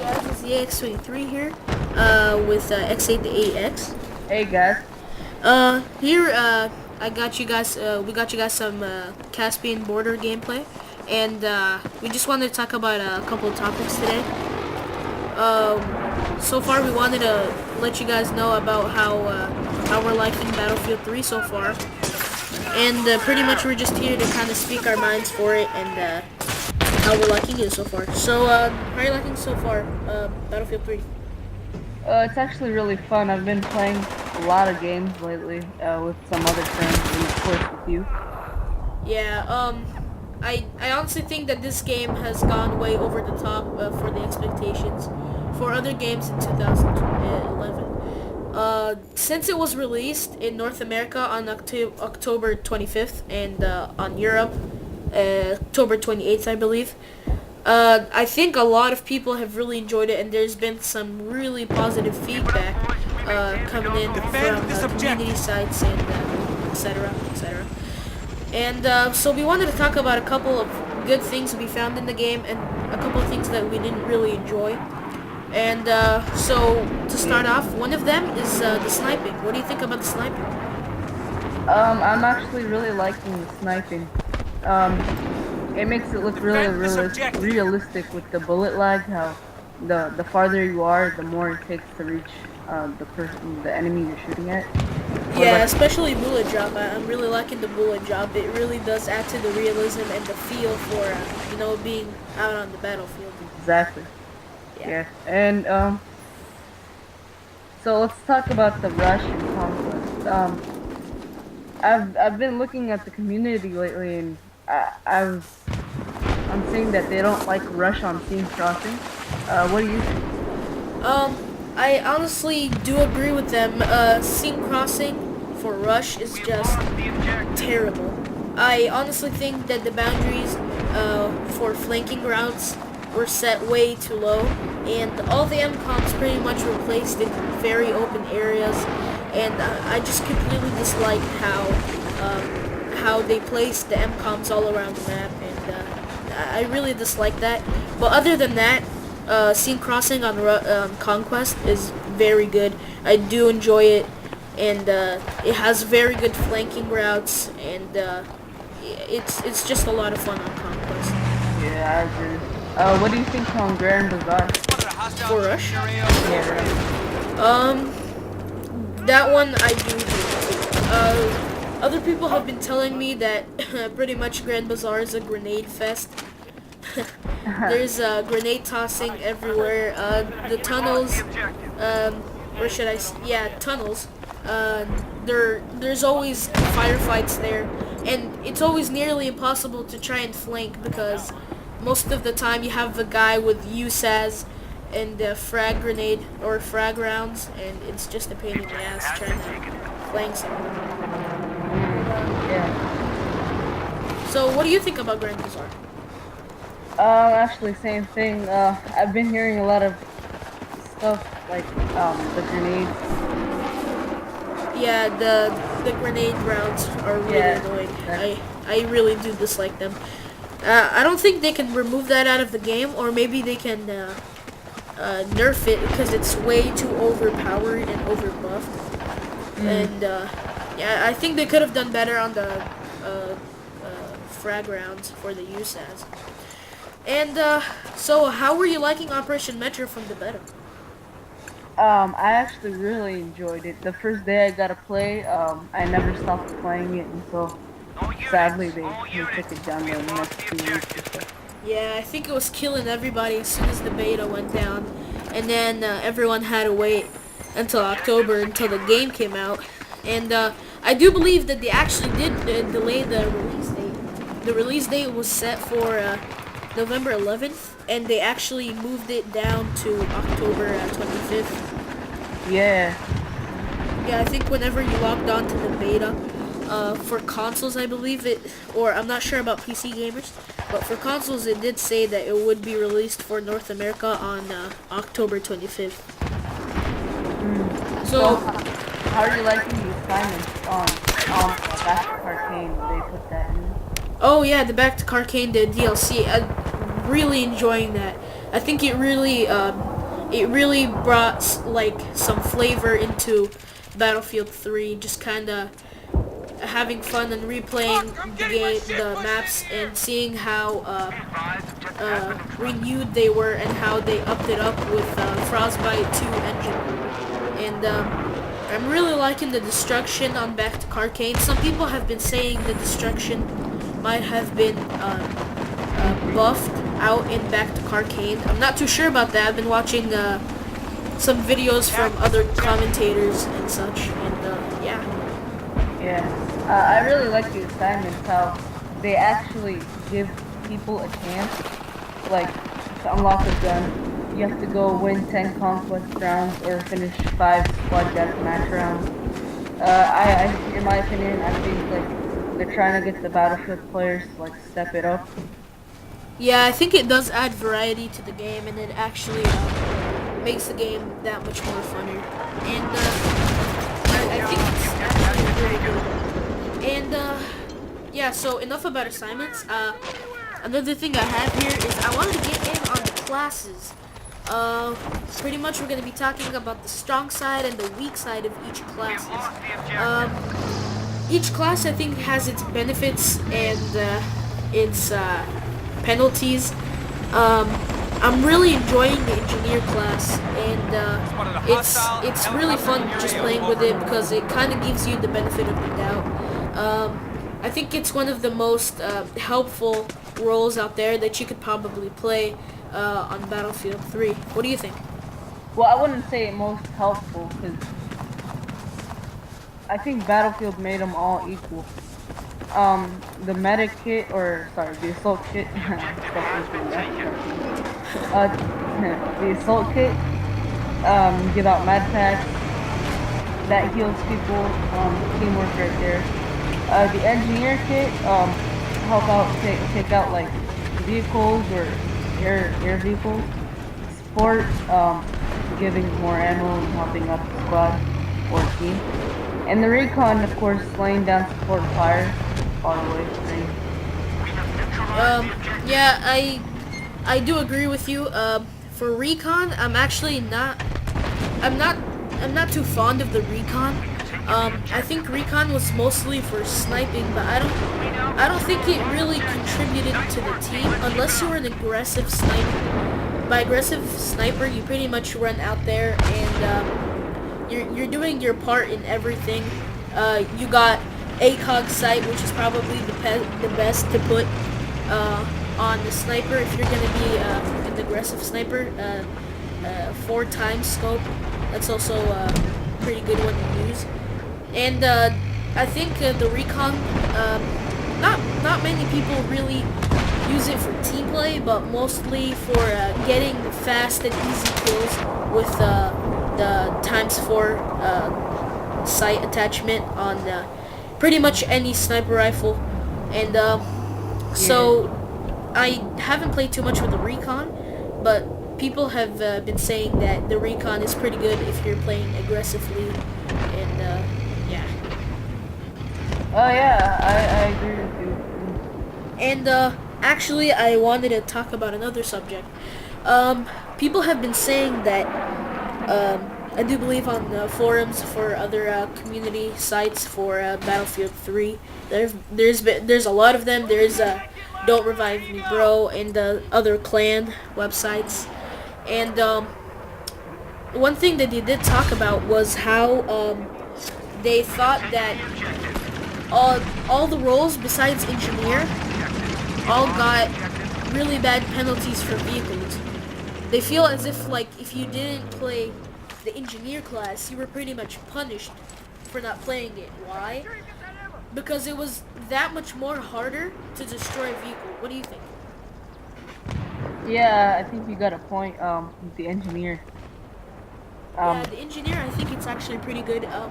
guys, it's the X23 here, with X8THE8X. Hey guys. Here, I got you guys, we got you guys some Caspian border gameplay, and we just wanted to talk about a couple of topics today. So far, we wanted to let you guys know about how we're liking Battlefield 3 so far, and pretty much we're just here to kind of speak our minds for it and how we're liking it so far. So, how are you liking so far, Battlefield 3? It's actually really fun. I've been playing a lot of games lately with some other friends and of course with you. Yeah, I honestly think that this game has gone way over the top for the expectations for other games in 2011. Since it was released in North America on October 25th and on Europe October 28th, I believe. I think a lot of people have really enjoyed it, and there's been some really positive feedback coming in from community sites and etc. etc. And so we wanted to talk about a couple of good things we found in the game and a couple of things that we didn't really enjoy. And so to start off, one of them is the sniping. What do you think about the sniping? I'm actually really liking the sniping. It makes it look really realistic with the bullet lag. How the farther you are, the more it takes to reach the enemy you're shooting at. Yeah, especially bullet drop. I'm really liking the bullet drop. It really does add to the realism and the feel for being out on the battlefield. Exactly. Yeah. And so let's talk about the rush and conquest. I've been looking at the community lately, and I'm saying that they don't like rush on Team Crossing. What do you think? I honestly do agree with them. Scene crossing for rush is just terrible. I honestly think that the boundaries for flanking routes were set way too low, and all the MCOMs pretty much replaced in very open areas, and I just completely dislike how they placed the MCOMs all around the map, and I really dislike that. But other than that, scene crossing on Conquest is very good. I do enjoy it, and it has very good flanking routes, and it's just a lot of fun on Conquest. Yeah, I agree. What do you think on Grand Bazaar? For Rush? Yeah, right. That one I do. Other people have been telling me that pretty much Grand Bazaar is a grenade fest. There's grenade tossing everywhere. The tunnels, where should I? Yeah, tunnels. There's always firefights there, and it's always nearly impossible to try and flank because most of the time you have a guy with USAS and frag grenade or frag rounds, and it's just a pain in the ass trying to flank someone. Yeah. So what do you think about Grand Bazaar? Actually, same thing. I've been hearing a lot of stuff like the grenades. Yeah, the grenade rounds are really annoying. I really do dislike them. I don't think they can remove that out of the game, or maybe they can nerf it because it's way too overpowered and overbuffed. And yeah, I think they could have done better on the frag rounds for the USAS. And so how were you liking Operation Metro from the beta? I actually really enjoyed it. The first day I got to play, I never stopped playing it until sadly they took it down the next 2 weeks or so. Yeah, I think it was killing everybody as soon as the beta went down, and then everyone had to wait until October until the game came out. And I do believe that they actually did delay the release date. The release date was set for November 11th, and they actually moved it down to October 25th. Yeah. Yeah, I think whenever you logged on to the beta, for consoles, I believe it, or I'm not sure about PC gamers, but for consoles it did say that it would be released for North America on October 25th. So, how are you liking the assignments on Back to Arcane? They put that in. Oh yeah, the Back to Arcane, the DLC. I'm really enjoying that. I think it really it really brought like some flavor into Battlefield 3. Just kind of having fun and replaying the maps, and seeing how renewed they were and how they upped it up with Frostbite 2 engine. And I'm really liking the destruction on Back to Carcane. Some people have been saying the destruction might have been buffed out in Back to Carcane. I'm not too sure about that. I've been watching some videos from other commentators and such, and yeah. Yeah. I really like the assignments, how they actually give people a chance, like, to unlock a gun. You have to go win 10 conquest rounds or finish 5 squad deathmatch rounds. In my opinion, I think, like, they're trying to get the Battlefield players to, like, step it up. Yeah, I think it does add variety to the game, and it actually makes the game that much more funner. And I think it's actually really good. And yeah, so enough about assignments. Another thing I have here is I wanted to get in on the classes. Pretty much we're going to be talking about the strong side and the weak side of each class. Each class, I think, has its benefits and its penalties. I'm really enjoying the engineer class, and it's really fun just playing with it because it kind of gives you the benefit of the doubt. I think it's one of the most helpful roles out there that you could probably play on Battlefield 3. What do you think? Well, I wouldn't say most helpful, because I think Battlefield made them all equal. The medic kit, the assault kit, the assault kit, you give out med packs, that heals people, teamwork right there. The engineer kit, help out, take out like vehicles or air vehicles. Support, giving more ammo and helping up the squad or team. And the recon, of course, laying down support fire all the way through. Yeah, I do agree with you. For recon, I'm not too fond of the recon. I think recon was mostly for sniping, but I don't think it really contributed to the team unless you were an aggressive sniper. By aggressive sniper, you pretty much run out there and you're doing your part in everything. You got ACOG sight, which is probably the best to put on the sniper if you're gonna be an aggressive sniper. 4 times scope. That's also a pretty good one to use. And I think the recon, not many people really use it for team play, but mostly for getting fast and easy kills with the ×4 sight attachment on pretty much any sniper rifle. And so I haven't played too much with the recon, but people have been saying that the recon is pretty good if you're playing aggressively, and yeah. Oh yeah, I agree with you. And actually, I wanted to talk about another subject. People have been saying that, I do believe on the forums for other community sites for Battlefield 3, there's a lot of them. There's Don't Revive Me Bro and other clan websites. And one thing that they did talk about was how they thought that all the roles besides engineer all got really bad penalties for vehicles. They feel as if, like, if you didn't play the engineer class, you were pretty much punished for not playing it. Why? Because it was that much more harder to destroy a vehicle. What do you think? Yeah, I think you got a point with the engineer. Yeah, the engineer, I think it's actually pretty good. A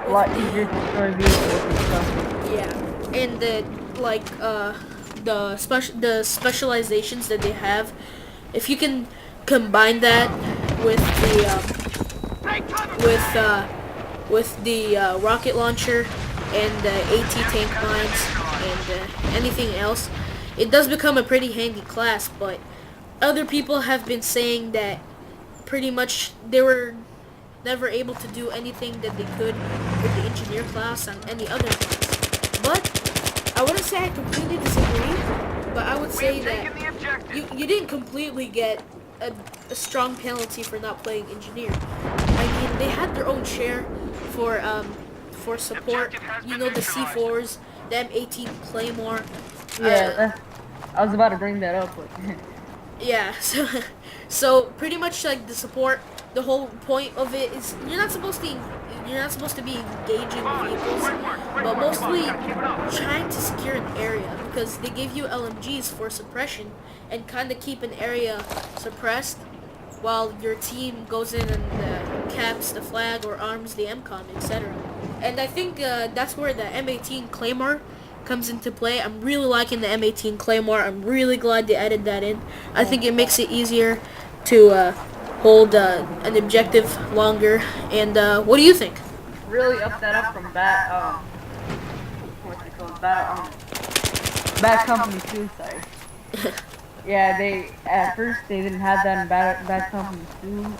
lot easier to destroy vehicles and stuff. Yeah, and the specializations that they have, if you can combine that with the rocket launcher and the AT tank mines and anything else, it does become a pretty handy class. But other people have been saying that pretty much they were never able to do anything that they could with the engineer class and any other class. But I wouldn't say I completely disagree, but I would say that you didn't completely get a strong penalty for not playing engineer. I mean, they had their own share for for support. You know, the C4s, the M18 Claymore. Yeah, Uh, I was about to bring that up, but yeah, so pretty much like the support, the whole point of it is you're not supposed to be engaging vehicles, but mostly trying to secure an area because they give you LMGs for suppression and kind of keep an area suppressed while your team goes in and caps the flag or arms the MCOM, etc. And I think that's where the M18 Claymore comes into play. I'm really liking the M18 Claymore. I'm really glad they added that in. I think it makes it easier to hold an objective longer. And what do you think? really up that up from what's it called? Bad Company 2, sorry. Yeah, they at first they didn't have that in Bad Company 2.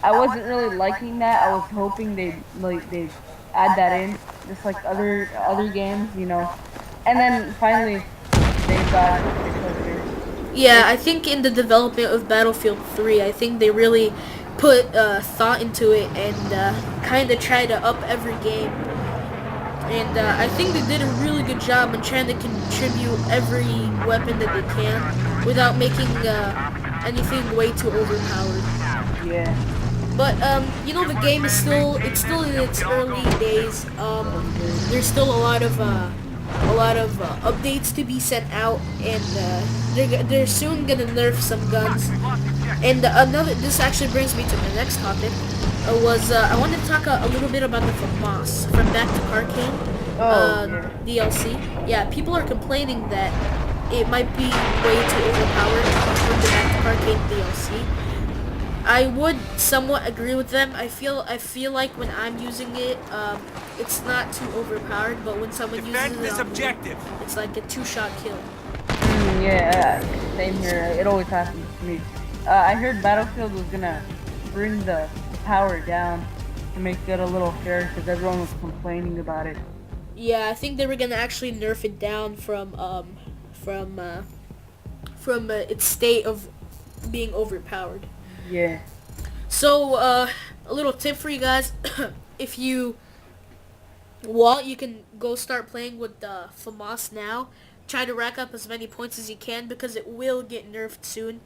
I wasn't really liking that. I was hoping they'd add that in, just like other games, you know. And then finally they got it because Yeah, it's I think in the development of Battlefield 3, I think they really put thought into it and kind of try to up every game. And I think they did a really good job in trying to contribute every weapon that they can without making anything way too overpowered. yeah. But you know, the game is still in its early days. There's still a lot of updates to be sent out, and they're soon gonna nerf some guns. And another, this actually brings me to my next topic. I wanted to talk a little bit about the FAMAS from Back to Carcane Oh yeah. DLC. Yeah, people are complaining that it might be way too overpowered from the Back to Carcane DLC. I would somewhat agree with them. I feel like when I'm using it, it's not too overpowered, but when someone uses it on me, it's like a two-shot kill. Yeah, same here. It always happens to me. I heard Battlefield was gonna bring the power down to make it a little fair because everyone was complaining about it. Yeah, I think they were gonna actually nerf it down from uh, from its state of being overpowered. Yeah. So, a little tip for you guys: if you want, you can go start playing with the FAMAS now. Try to rack up as many points as you can because it will get nerfed soon.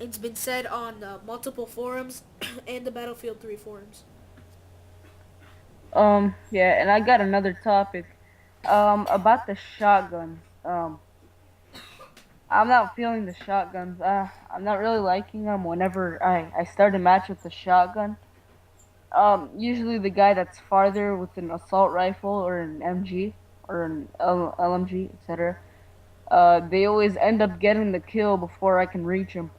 It's been said on multiple forums and the Battlefield 3 forums. Yeah, and I got another topic. About the shotguns. I'm not feeling the shotguns. I'm not really liking them. Whenever I start a match with the shotgun, usually the guy that's farther with an assault rifle or an MG or an LMG, etc. They always end up getting the kill before I can reach him.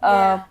Yeah,